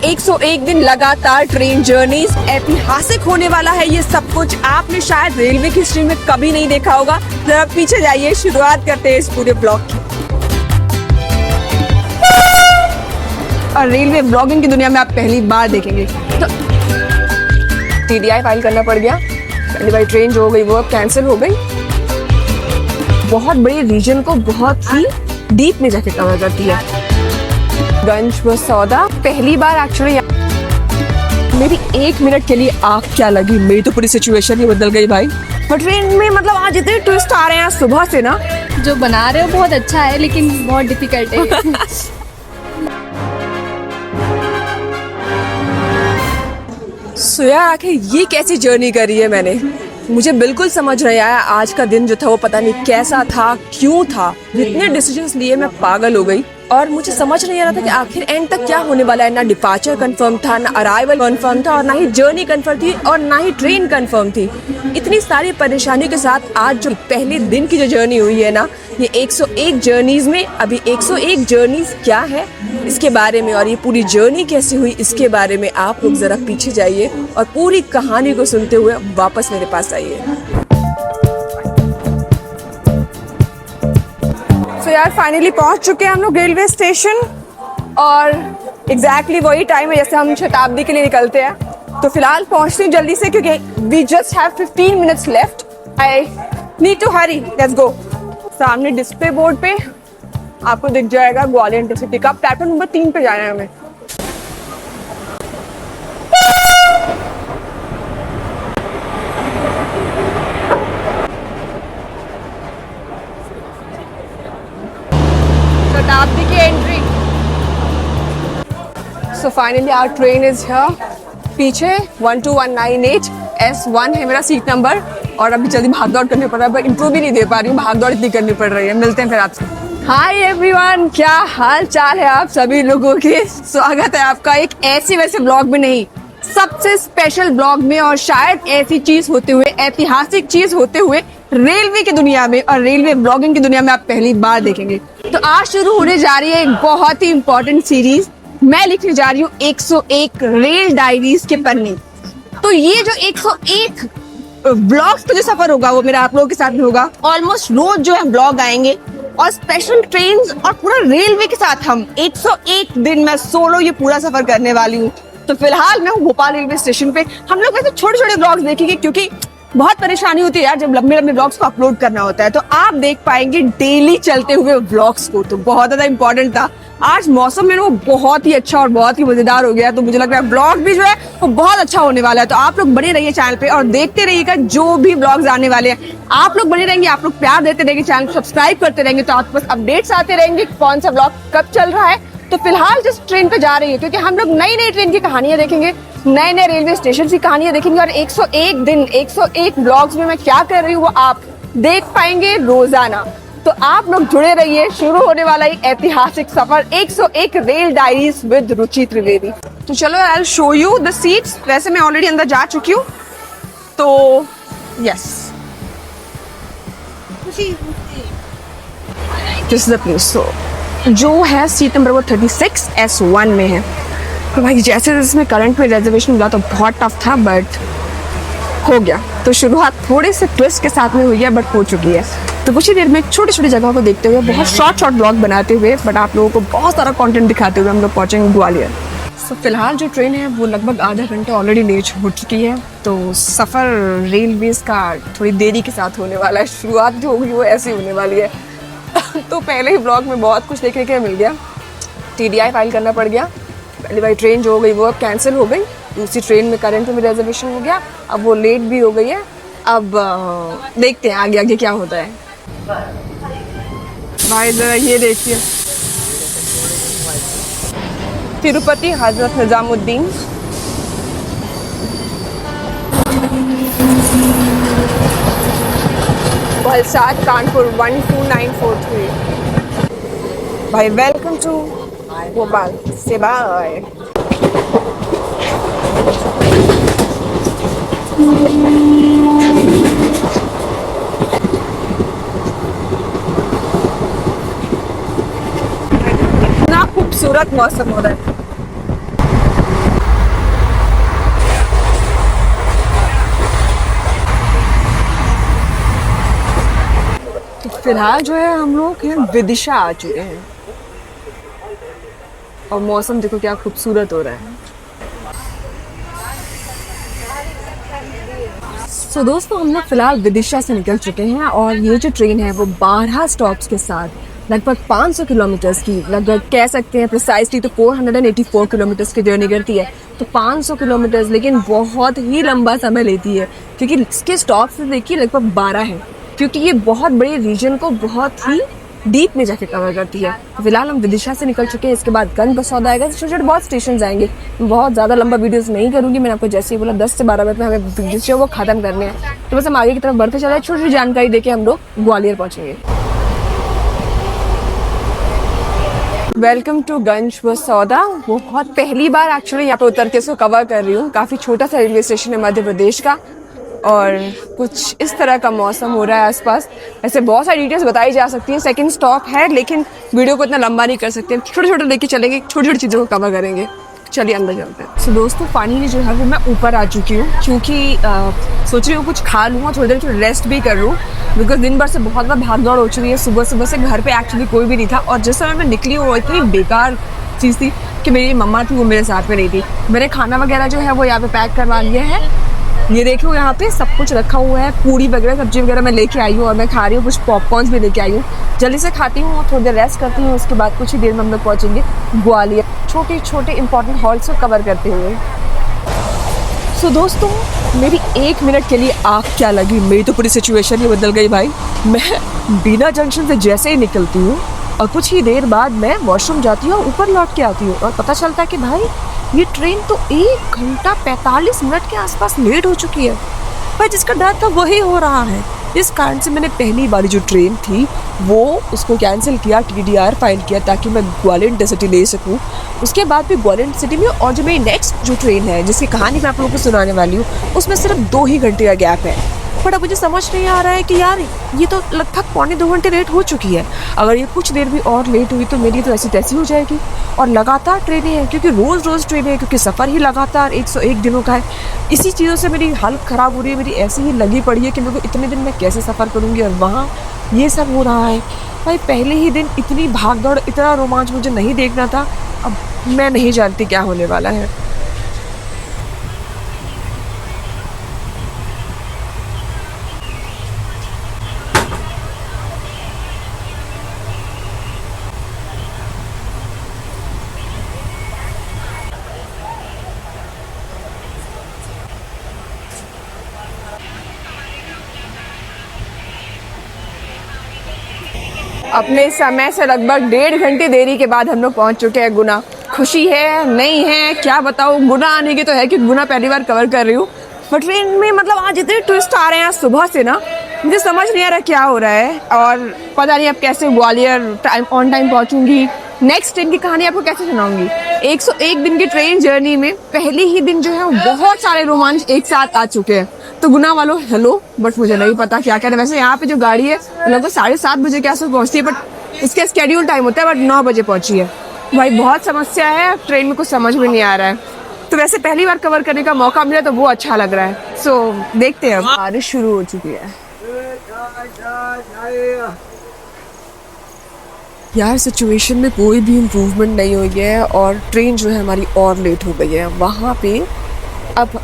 101 दिन लगातार train journeys, ऐतिहासिक होने वाला है ये सब कुछ। आपने शायद रेलवे की हिस्ट्री में कभी नहीं देखा होगा। जरा पीछे जाइए, शुरुआत करते हैं इस पूरे ब्लॉग की। और रेलवे ब्लॉगिंग की दुनिया में आप पहली बार देखेंगे तो TDI फाइल करना पड़ गया। पहली बार ट्रेन जो हो गई वो अब कैंसिल हो गई। बहुत बड़ी रीजन को बहुत ही डीप में जाके कवर करती है। गंज व सौदा पहली बार एक्चुअली मेरी 1 मिनट के लिए आँख क्या लगी, मेरी तो पूरी सिचुएशन ही बदल गई भाई। पर ट्रेन में मतलब आज इतने ट्विस्ट आ रहे हैं सुबह से ना। जो बना रहे हो बहुत अच्छा है लेकिन बहुत डिफिकल्ट है। सोया आखिर ये कैसी जर्नी करी है मैंने, मुझे बिल्कुल समझ नहीं आया। आज का दिन जो था वो पता नहीं कैसा था, क्यों था, जितने डिसीजंस लिए मैं पागल हो गई। और मुझे समझ नहीं आ रहा था कि आखिर एंड तक क्या होने वाला है। ना डिपार्चर कंफर्म था, ना अराइवल कंफर्म था, और ना ही जर्नी कंफर्म थी, और ना ही ट्रेन कंफर्म थी। इतनी सारी परेशानियों के साथ आज जो पहले दिन की जो जर्नी हुई है ना, ये 101 जर्नीज में अभी 101 जर्नीज क्या है इसके बारे में, और ये पूरी जर्नी कैसी हुई इसके बारे में आप लोग जरा पीछे जाइए और पूरी कहानी को सुनते हुए वापस मेरे पास आइए। तो यार फाइनली पहुंच चुके हैं हम लोग रेलवे स्टेशन, और एग्जैक्टली वही टाइम है जैसे हम शताब्दी के लिए निकलते हैं। तो फिलहाल पहुंचते हैं जल्दी से क्योंकि we just have 15 minutes left. I need to hurry, let's go. सामने डिस्प्ले बोर्ड पे आपको दिख जाएगा ग्वालियर इंटरसिटी का। प्लेटफॉर्म नंबर 3 पे जाना है हमें। शताब्दी की entry. So finally our train is here. पीछे 12198 S1 है मेरा सीट नंबर, और अभी जल्दी भाग दौड़ करनी पड़ रहा है, पर इंट्रो भी नहीं दे पा रही हूँ, भाग दौड़ इतनी करनी पड़ रही है। मिलते हैं फिर आपसे। हाय एवरीवन, क्या हाल चाल है आप सभी लोगों के। स्वागत है आपका एक ऐसे वैसे ब्लॉग में नहीं, सबसे स्पेशल ब्लॉग में, और शायद ऐसी चीज होते हुए, ऐतिहासिक चीज होते हुए रेलवे की दुनिया में और रेलवे ब्लॉगिंग की दुनिया में आप पहली बार देखेंगे। तो आज शुरू होने जा रही है एक बहुत ही इंपॉर्टेंट सीरीज। मैं लिखने जा रही हूँ 101 रेल डायरीज के पन्ने। तो ये जो 101 ब्लॉग्स का जो सफर होगा वो मेरा आप लोगों के साथ में होगा। ऑलमोस्ट रोज जो है ब्लॉग आएंगे, और स्पेशल ट्रेन और पूरा रेलवे के साथ हम 101 दिन में सोलो ये पूरा सफर करने वाली हूँ। तो फिलहाल मैं हूँ भोपाल रेलवे स्टेशन पे। हम लोग वैसे छोटे छोटे ब्लॉग्स देखेंगे क्योंकि बहुत परेशानी होती है यार जब लंबे लंबे ब्लॉग्स को अपलोड करना होता है। तो आप देख पाएंगे डेली चलते हुए ब्लॉग्स को, तो बहुत ज्यादा इंपॉर्टेंट था। आज मौसम में वो बहुत ही अच्छा और बहुत ही मजेदार हो गया, तो मुझे लग रहा है ब्लॉग भी जो है वो बहुत अच्छा होने वाला है। तो आप लोग बने रहिए चैनल पे और देखते रहिएगा जो भी ब्लॉग्स आने वाले हैं। आप लोग बने रहेंगे, आप लोग प्यार देते रहेंगे, चैनल को सब्सक्राइब करते रहेंगे, तो आपके पास अपडेट्स आते रहेंगे कौन सा ब्लॉग कब चल रहा है। तो फिलहाल जिस ट्रेन पे जा रही है, क्योंकि हम लोग नई नई ट्रेन की कहानियां देखेंगे, नए नए रेलवे स्टेशन की कहानियां देखेंगे, और 101 दिन 101 ब्लॉग्स में मैं क्या कर रही हूँ वो आप देख पाएंगे रोजाना। तो आप लोग जुड़े रहिए, शुरू होने वाला एक ऐतिहासिक सफर 101 rail diaries with Ruchi Trivedi. तो चलो I will show you the seats. वैसे मैं ऑलरेडी अंदर जा चुकी हूँ, तो yes this is the place. So जो है सीट नंबर वो 36 S1 में है। तो भाई जैसे इसमें करंट में रिजर्वेशन मिला तो बहुत टफ था, बट हो गया। तो शुरुआत थोड़े से ट्विस्ट के साथ में हुई है, बट हो चुकी है। तो कुछ ही देर में छोटी छोटी जगहों को देखते हुए, बहुत शॉर्ट ब्लॉग बनाते हुए, बट आप लोगों को बहुत सारा कंटेंट दिखाते हुए हम लोग पहुंचेंगे ग्वालियर। तो फिलहाल जो ट्रेन है वो लगभग आधा घंटा ऑलरेडी लेट हो चुकी है। तो सफ़र रेलवेज का थोड़ी देरी के साथ होने वाला है। शुरुआत जो होगी वो ऐसी होने वाली है। तो पहले ही ब्लॉग में बहुत कुछ देखने के मिल गया। TDI फाइल करना पड़ गया। पहली बार ट्रेन जो हो गई वो अब कैंसिल हो गई। दूसरी ट्रेन में करंट में रिजर्वेशन हो गया, अब वो लेट भी हो गई है। अब देखते हैं आगे आगे क्या होता है। भाई जरा ये देखिए, तिरुपति हजरत निजामुद्दीन। वलसाड कानपुर 12943। भाई वेलकम टू भोपाल से बाय। इतना खूबसूरत मौसम हो रहा है। फिलहाल जो है हम लोग विदिशा आ चुके हैं और मौसम देखो क्या खूबसूरत हो रहा है। तो दोस्तों हम लोग फिलहाल विदिशा से निकल चुके हैं और ये जो ट्रेन है वो 12 स्टॉप्स के साथ लगभग 500 किलोमीटर्स की, लगभग कह सकते हैं प्रिसाइसली तो 484 किलोमीटर्स की जर्नी करती है। तो 500 किलोमीटर्स लेकिन बहुत ही लंबा समय लेती है क्योंकि इसके स्टॉप से देखिए लगभग 12 हैं, क्योंकि ये बहुत बड़े रीजन को बहुत ही डीप में जाके कवर करती है। फिलहाल हम विदिशा से निकल चुके हैं, इसके बाद गन बसौदा आएगा, छोटे छोटे बहुत स्टेशन आएंगे। बहुत ज़्यादा लंबा वीडियोस नहीं करूँगी, मैंने आपको जैसे ही बोला 10 से 12 मिनट में हमें वीडियोस जो वो खत्म करने हैं। तो बस हम आगे की तरफ बढ़ते चले, छोटी छोटी जानकारी देके हम लोग ग्वालियर पहुँचेंगे। वेलकम टू गंज बसौदा। बहुत पहली बार एक्चुअली यहाँ पे उतर के इसको कवर कर रही हूँ। काफ़ी छोटा सा रेलवे स्टेशन है मध्य प्रदेश का और कुछ इस तरह का मौसम हो रहा है आसपास। ऐसे बहुत सारी डिटेल्स बताई जा सकती हैं। सेकंड स्टॉप है लेकिन वीडियो को इतना लंबा नहीं कर सकते, छोटे छोटे लेके चलेंगे, छोटी छोटी चीज़ों को कवर करेंगे। चलिए अंदर चलते हैं। सो दोस्तों फाइनली जो है वो मैं ऊपर आ चुकी हूँ क्योंकि सोच रही हूँ कुछ खा लूँ और थोड़ी देर रेस्ट भी कर लूँ, बिकॉज दिन भर से बहुत ज़्यादा भाग दौड़ हो चुकी है। सुबह सुबह से घर पे एक्चुअली कोई भी नहीं था और जिस समय मैं निकली हूँ वो इतनी बेकार चीज़ थी कि मेरी मम्मा थी वो मेरे साथ में नहीं थी। मैंने खाना वगैरह जो है वो यहाँ पे पैक करवा लिया है। ये देखो यहाँ पे सब कुछ रखा हुआ है, पूरी वगैरह सब्जी वगैरह मैं लेके आई हूँ और मैं खा रही हूँ। कुछ पॉपकॉर्न्स भी लेके आई हूँ, जल्दी से खाती हूँ और थोड़ी देर रेस्ट करती हूँ। उसके बाद कुछ ही देर में हम लोग पहुँचेंगे ग्वालियर, छोटे छोटे इंपॉर्टेंट हॉल्स को कवर करते हुए। सो दोस्तों मेरी 1 मिनट के लिए आँख क्या लगी, मेरी तो पूरी सिचुएशन ही बदल गई भाई। मैं बीना जंक्शन से जैसे ही निकलती हूँ और कुछ ही देर बाद मैं वॉशरूम जाती हूँ और ऊपर लौट के आती हूँ और पता चलता है कि भाई ये ट्रेन तो 1 घंटा 45 मिनट के आसपास लेट हो चुकी है। पर जिसका डर था वही हो रहा है। इस कारण से मैंने पहली वाली जो ट्रेन थी वो उसको कैंसिल किया, TDR फाइल किया ताकि मैं ग्वालियर इंटरसिटी ले सकूं। उसके बाद भी ग्वालियर इंटरसिटी में और जो मेरी नेक्स्ट जो ट्रेन है जिसकी कहानी मैं आप लोगों को सुनाने वाली हूँ उसमें सिर्फ 2 ही घंटे का गैप है। बट अब मुझे समझ नहीं आ रहा है कि यार ये तो लगभग 1.25 घंटे लेट हो चुकी है। अगर ये कुछ देर भी और लेट हुई तो मेरी तो ऐसी तैसी हो जाएगी। और लगातार ट्रेनें हैं क्योंकि रोज़ ट्रेनें हैं, क्योंकि सफ़र ही लगातार 101 दिनों का है। इसी चीज़ों से मेरी हालत ख़राब हो रही है, मेरी ऐसी ही लगी पड़ी है कि मेरे को इतने दिन मैं कैसे सफ़र करूँगी और वहाँ ये सब हो रहा है। भाई पहले ही दिन इतनी भाग दौड़, इतना रोमांच मुझे नहीं देखना था। अब मैं नहीं जानती क्या होने वाला है। अपने समय से लगभग 1.5 घंटे देरी के बाद हम लोग पहुंच चुके हैं गुना। खुशी है नहीं है क्या बताऊँ, गुना आने की तो है कि गुना पहली बार कवर कर रही हूँ। बट ट्रेन में मतलब आज इतने ट्विस्ट आ रहे हैं आज सुबह से ना, मुझे समझ नहीं आ रहा क्या हो रहा है और पता नहीं अब कैसे ग्वालियर ऑन टाइम पहुँचूँगी। नेक्स्ट ट्रेन की कहानी आपको कैसे सुनाऊंगी। 101 दिन की ट्रेन जर्नी में पहले ही दिन जो है बहुत सारे रोमांच एक साथ आ चुके हैं। तो गुना वालों हेलो, बट मुझे नहीं पता क्या कहना। वैसे यहाँ पे जो गाड़ी है लगभग 7:30 बजे के आसपास पहुँचती है, बट इसका स्केड्यूल टाइम होता है, बट 9 बजे पहुँची है। भाई बहुत समस्या है, ट्रेन में कुछ समझ में नहीं आ रहा है। तो वैसे पहली बार कवर करने का मौका मिला तो वो अच्छा लग रहा है। सो देखते हैं। बारिश शुरू हो चुकी है यार। सिचुएशन में कोई भी इम्प्रूवमेंट नहीं हुई है और ट्रेन जो है हमारी और लेट हो गई है। वहाँ पे अब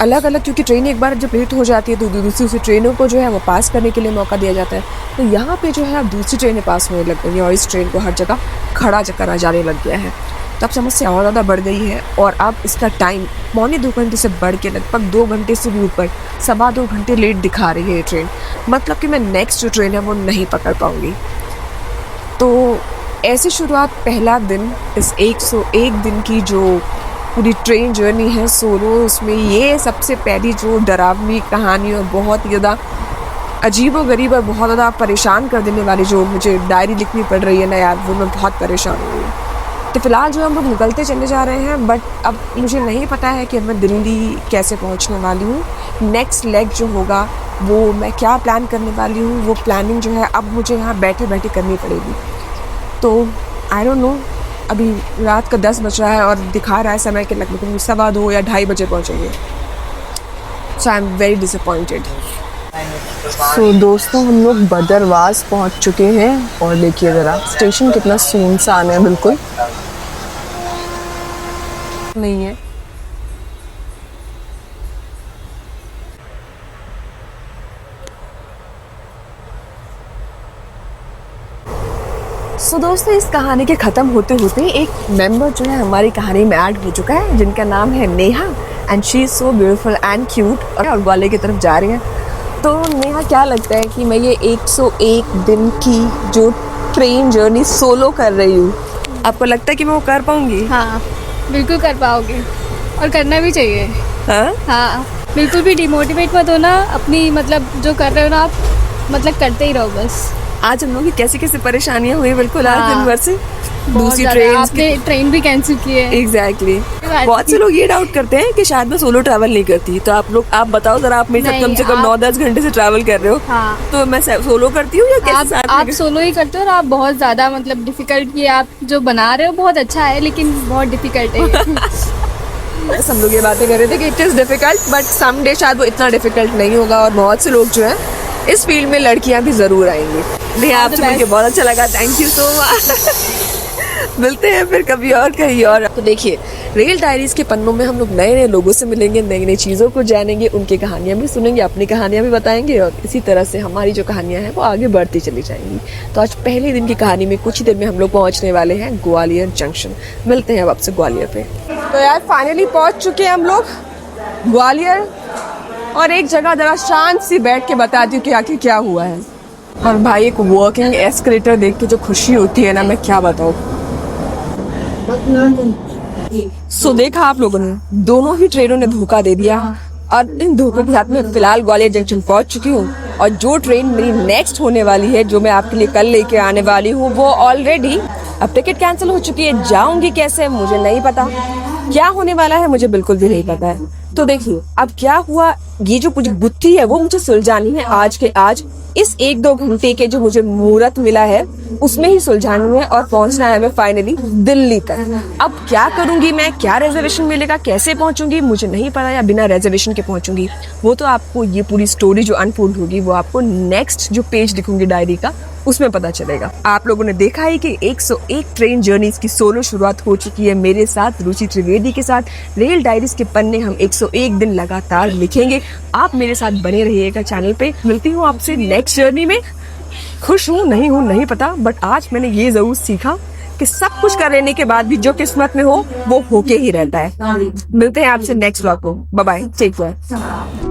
अलग अलग, क्योंकि ट्रेन एक बार जब लेट हो जाती है तो दूसरी ट्रेनों को जो है वो पास करने के लिए मौका दिया जाता है। तो यहाँ पे जो है अब दूसरी ट्रेनें पास होने लग गई हैं और इस ट्रेन को हर जगह खड़ा करा जाने लग गया है। तब समस्या और ज़्यादा बढ़ गई है और अब इसका टाइम 1.25 घंटे से बढ़ के लगभग 2 घंटे से भी ऊपर 2.25 घंटे लेट दिखा रही है ये ट्रेन। मतलब कि मैं नेक्स्ट जो ट्रेन है वो नहीं पकड़ पाऊँगी। तो ऐसी शुरुआत पहला दिन इस 101 दिन की जो पूरी ट्रेन जर्नी है सोलो, उसमें ये सबसे पहली जो डरावनी कहानी और बहुत ही ज़्यादा अजीबोगरीब और बहुत ज़्यादा परेशान कर देने वाली जो मुझे डायरी लिखनी पड़ रही है ना यार, वो मैं बहुत परेशान हो रही हूँ। तो फ़िलहाल जो हम लोग निकलते चले जा रहे हैं, बट अब मुझे नहीं पता है कि मैं दिल्ली कैसे पहुँचने वाली हूँ। नेक्स्ट लेग जो होगा वो मैं क्या प्लान करने वाली हूँ, वो प्लानिंग जो है अब मुझे यहाँ बैठे बैठे करनी पड़ेगी। तो आई डोंट नो, अभी रात का 10 बज रहा है और दिखा रहा है समय के लगभग 2:15 या 2:30 बजे पहुँचेंगे। सो आई एम वेरी डिसअपॉइंटेड। सो दोस्तों हम लोग बदरवास पहुंच चुके हैं और देखिए ज़रा स्टेशन कितना सुनसान है, बिल्कुल नहीं है। सो दोस्तों इस कहानी के ख़त्म होते होते एक मेंबर जो है हमारी कहानी में ऐड हो चुका है, जिनका नाम है Neha and she is so beautiful and cute और ग्वालियर की तरफ जा रही हैं। तो नेहा क्या लगता है कि मैं ये 101 दिन की जो ट्रेन जर्नी सोलो कर रही हूँ, आपको लगता है कि मैं वो कर पाऊँगी? हाँ बिल्कुल कर पाओगे और करना भी चाहिए। हाँ हाँ बिल्कुल भी डिमोटिवेट मत होना, अपनी मतलब जो कर रहे हो ना आप मतलब करते ही रहो बस। आज हम लोग की कैसी कैसी परेशानियाँ हुई बिल्कुल आज दिन भर से। बहुत दूसरी ज़्यादा। आपने ट्रेन भी कैंसिल की है। एग्जैक्टली बहुत से लोग ये डाउट करते हैं कि शायद मैं सोलो ट्रैवल नहीं करती, तो आप बताओ जरा, आप मेरे साथ कम से कम 9-10 घंटे से ट्रैवल कर रहे हो। हाँ तो मैं सोलो करती हूँ या कैसे साथ आप सोलो ही करते हो और आप बहुत ज़्यादा मतलब डिफिकल्ट, ये आप जो बना रहे हो बहुत अच्छा है लेकिन बहुत डिफिकल्ट है। बस हम लोग ये बातें कर रहे थे कि it is difficult but some day शायद वो इतना डिफिकल्ट नहीं होगा और बहुत से लोग जो है इस फील्ड में लड़कियां भी ज़रूर आएंगी। नहीं आपसे मिलकर बहुत अच्छा लगा, थैंक यू सो मच। मिलते हैं फिर कभी और कहीं और। तो देखिए रेल डायरीज़ के पन्नों में हम लोग नए नए लोगों से मिलेंगे, नई नई चीज़ों को जानेंगे, उनकी कहानियाँ भी सुनेंगे, अपनी कहानियाँ भी बताएंगे और इसी तरह से हमारी जो कहानियाँ हैं वो आगे बढ़ती चली जाएंगी। तो आज पहले दिन की कहानी में कुछ ही देर में हम लोग पहुँचने वाले हैं ग्वालियर जंक्शन। मिलते हैं अब आपसे ग्वालियर पे। तो यार फाइनली पहुँच चुके हैं हम लोग ग्वालियर और एक जगह जरा शांत सी बैठ के बताती हूँ कि आखिर क्या हुआ है। और भाई एक वर्किंग एस्केलेटर देख के जो खुशी होती है ना, मैं क्या बताऊँ। सो देखा आप लोगों ने, दोनों ही ट्रेनों ने धोखा दे दिया और इन धोखों के साथ में फिलहाल ग्वालियर जंक्शन पहुंच चुकी हूँ और जो ट्रेन मेरी नेक्स्ट होने वाली है, जो मैं आपके लिए कल लेके आने वाली हूँ, वो ऑलरेडी अब टिकट कैंसिल हो चुकी है। जाऊंगी कैसे मुझे नहीं पता, क्या होने वाला है मुझे बिल्कुल भी नहीं पता है। तो देखिए अब क्या हुआ, ये जो कुछ गुत्थी है वो मुझे सुलझानी है आज के आज। इस 1-2 घंटे के जो मुझे मुहूर्त मिला है उसमें ही सुलझानी है और पहुंचना है हमें फाइनली दिल्ली तक। अब क्या करूंगी मैं, क्या रिजर्वेशन मिलेगा, कैसे पहुंचूंगी मुझे नहीं पता, या बिना रिजर्वेशन के पहुंचूंगी, वो तो आपको ये पूरी स्टोरी जो अनफोल्ड होगी वो आपको नेक्स्ट जो पेज लिखूंगी डायरी का उसमें पता चलेगा। आप लोगों ने देखा है कि 101 ट्रेन जर्नीज की सोलो शुरुआत हो चुकी है मेरे साथ रुचि त्रिवेदी के साथ। रेल डायरीज के पन्ने हम 101 दिन लगातार लिखेंगे। आप मेरे साथ बने रहिएगा चैनल पे। मिलती हूँ आपसे नेक्स्ट जर्नी में। खुश हूँ नहीं पता, बट आज मैंने ये जरूर सीखा कि सब कुछ कर लेने के बाद भी जो किस्मत में हो वो होके ही रहता है। मिलते हैं आपसे नेक्स्ट व्लॉग को। Bye bye, take care.